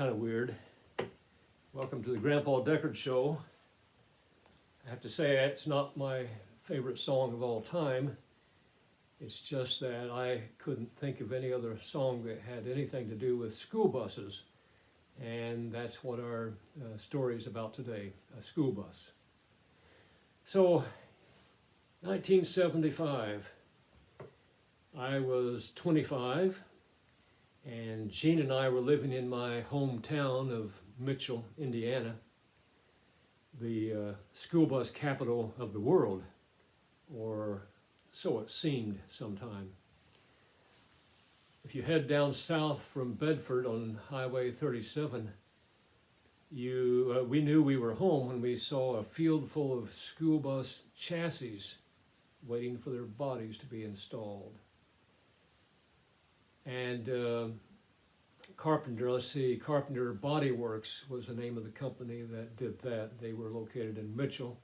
kind of weird. Welcome to the Grandpa Deckard Show. I have to say it's not my favorite song of all time. It's just that I couldn't think of any other song that had anything to do with school buses. And that's what our story is about today, a school bus. So, 1975, I was 25, and Jean and I were living in my hometown of Mitchell, Indiana, the school bus capital of the world, or so it seemed sometime. If you head down south from Bedford on Highway 37, we knew we were home when we saw a field full of school bus chassis waiting for their bodies to be installed. And Carpenter Body Works was the name of the company that did that. They were located in Mitchell,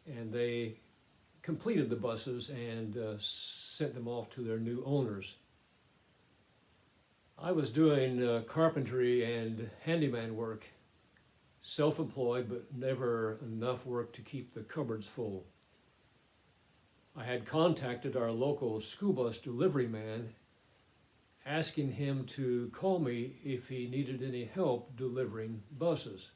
and they completed the buses and sent them off to their new owners. I was doing carpentry and handyman work, self-employed, but never enough work to keep the cupboards full. I had contacted our local school bus delivery man, asking him to call me if he needed any help delivering buses.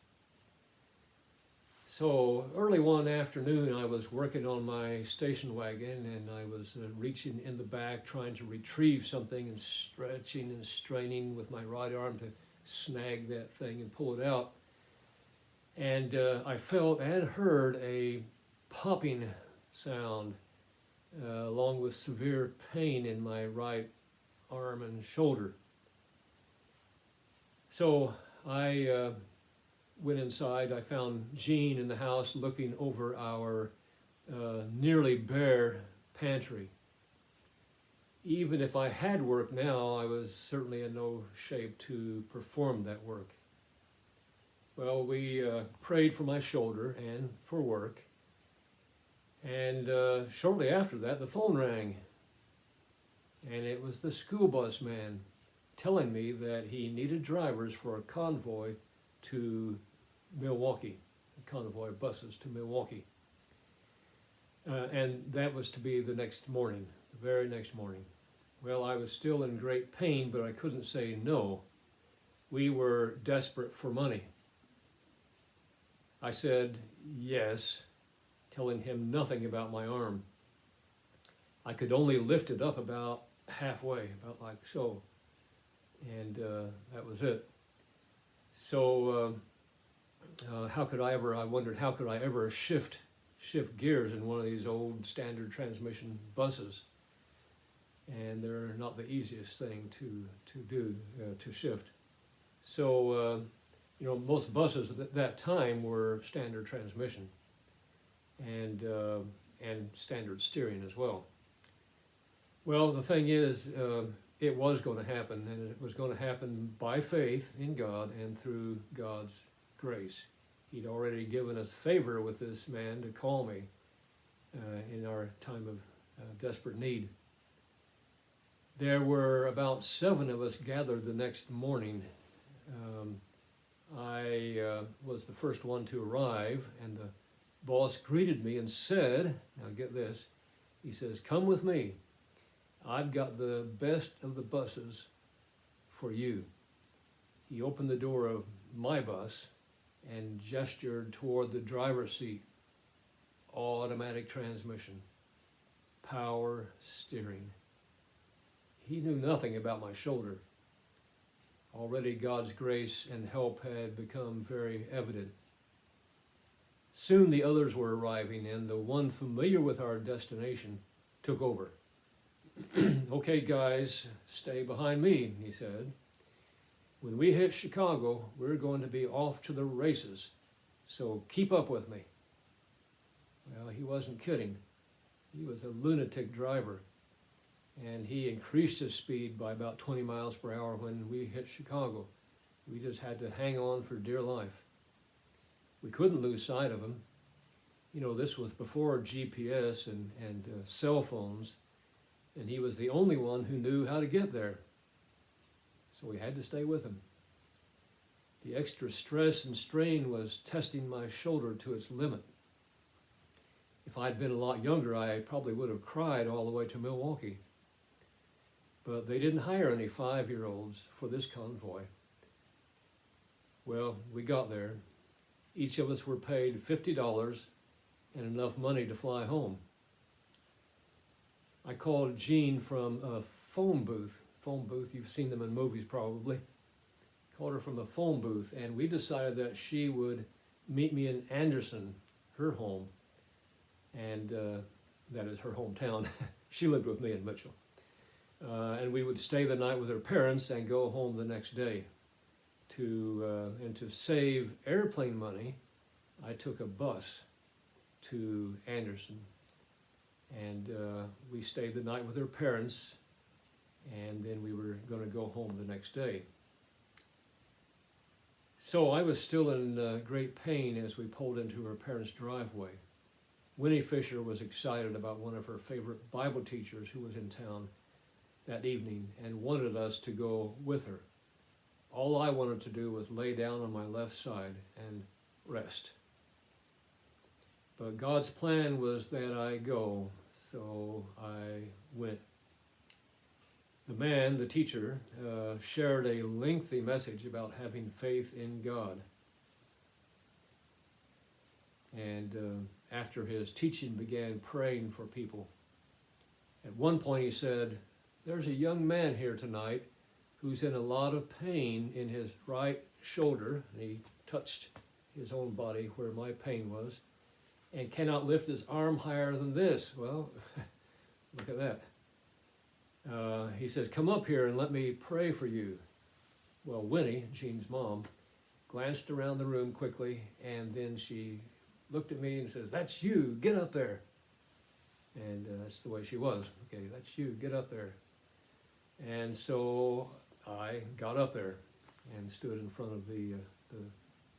So early one afternoon, I was working on my station wagon, and I was reaching in the back trying to retrieve something and stretching and straining with my right arm to snag that thing and pull it out. And I felt and heard a popping sound along with severe pain in my right arm and shoulder. So I went inside. I found Jean in the house looking over our nearly bare pantry. Even if I had work now, I was certainly in no shape to perform that work. Well, we prayed for my shoulder and for work. And shortly after that, the phone rang. And it was the school bus man telling me that he needed drivers for a convoy to Milwaukee, a convoy of buses to Milwaukee. And that was to be the next morning, the very next morning. Well, I was still in great pain, but I couldn't say no. We were desperate for money. I said yes, telling him nothing about my arm. I could only lift it up about halfway, about like so, and that was it. So I wondered how could I ever shift gears in one of these old standard transmission buses, and they're not the easiest thing to do, to shift. So most buses at that time were standard transmission and standard steering as well. Well, the thing is, it was going to happen, and it was going to happen by faith in God and through God's grace. He'd already given us favor with this man to call me in our time of desperate need. There were about 7 of us gathered the next morning. I was the first one to arrive, and the boss greeted me and said, now get this, he says, "Come with me. I've got the best of the buses for you." He opened the door of my bus and gestured toward the driver's seat. Automatic transmission, power steering. He knew nothing about my shoulder. Already God's grace and help had become very evident. Soon the others were arriving, and the one familiar with our destination took over. "Okay, guys, stay behind me," he said. "When we hit Chicago, we're going to be off to the races, so keep up with me." Well, he wasn't kidding. He was a lunatic driver, and he increased his speed by about 20 miles per hour when we hit Chicago. We just had to hang on for dear life. We couldn't lose sight of him. This was before GPS and cell phones, and he was the only one who knew how to get there. So we had to stay with him. The extra stress and strain was testing my shoulder to its limit. If I'd been a lot younger, I probably would have cried all the way to Milwaukee. But they didn't hire any 5-year-olds for this convoy. Well, we got there. Each of us were paid $50 and enough money to fly home. I called Jean from a phone booth. You've seen them in movies probably. Called her from a phone booth, and we decided that she would meet me in Anderson, her home, and that is her hometown. She lived with me in Mitchell. And we would stay the night with her parents and go home the next day. And to save airplane money, I took a bus to Anderson, and we stayed the night with her parents, and then we were going to go home the next day. So I was still in great pain as we pulled into her parents' driveway. Winnie Fisher was excited about one of her favorite Bible teachers who was in town that evening and wanted us to go with her. All I wanted to do was lay down on my left side and rest. But God's plan was that I go, so I went. The man, the teacher, shared a lengthy message about having faith in God. And after his teaching, began praying for people. At one point he said, "There's a young man here tonight who's in a lot of pain in his right shoulder," and he touched his own body where my pain was, "and cannot lift his arm higher than this." Well, look at that. He says, "Come up here and let me pray for you." Well, Winnie, Jean's mom, glanced around the room quickly, and then she looked at me and says, "That's you, get up there." And that's the way she was. "Okay, that's you, get up there." And so I got up there and stood in front of the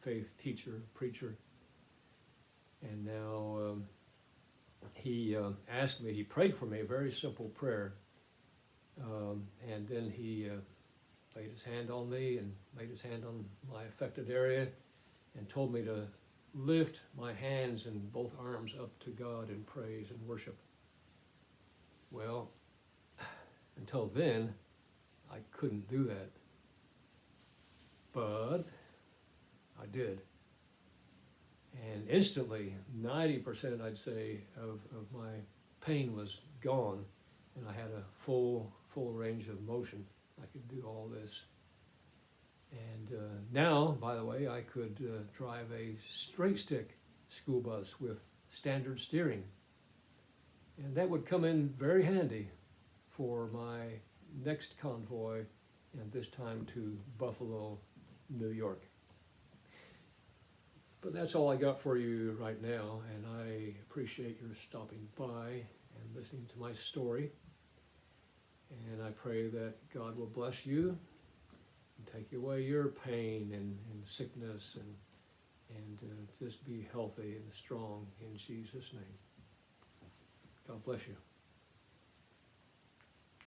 faith teacher, preacher. And now he asked me, he prayed for me, a very simple prayer. And then he laid his hand on me and laid his hand on my affected area and told me to lift my hands and both arms up to God in praise and worship. Well, until then, I couldn't do that. But I did. And instantly, 90%, I'd say, of my pain was gone, and I had a full range of motion. I could do all this. And now, by the way, I could drive a straight stick school bus with standard steering. And that would come in very handy for my next convoy, and this time to Buffalo, New York. But that's all I got for you right now, and I appreciate your stopping by and listening to my story. And I pray that God will bless you and take away your pain and sickness and just be healthy and strong in Jesus' name. God bless you.